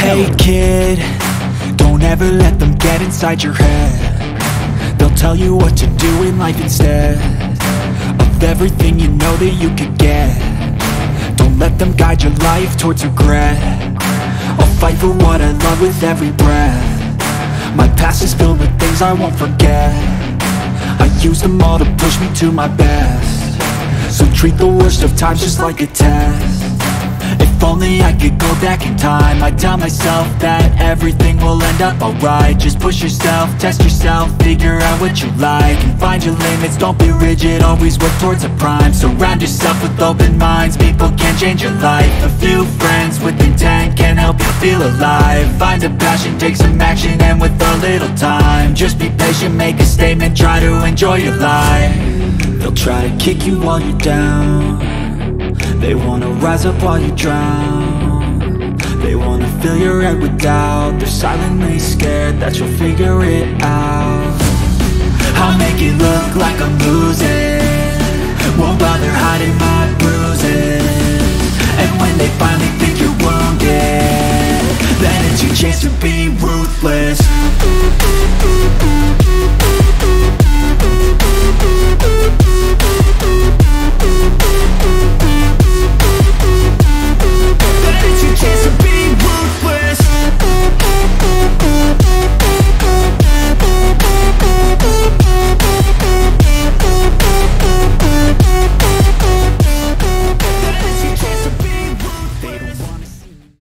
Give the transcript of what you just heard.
Hey kid, don't ever let them get inside your head. They'll tell you what to do in life instead of everything you know that you could get. Don't let them guide your life towards regret. I'll fight for what I love with every breath. My past is filled with things I won't forget. I use them all to push me to my best. So treat the worst of times just like a test. If only I could go back in time, I'd tell myself that everything will end up alright. Just push yourself, test yourself, figure out what you like, and find your limits, don't be rigid, always work towards a prime. Surround yourself with open minds, people can change your life. A few friends with intent can help you feel alive. Find a passion, take some action, and with a little time, just be patient, make a statement, try to enjoy your life. They'll try to kick you while you're down. They wanna rise up while you drown. They wanna fill your head with doubt. They're silently scared that you'll figure it out. I'll make it look like I'm losing, won't bother hiding my bruises. And when they finally think you're wounded, then it's your chance to be ruthless.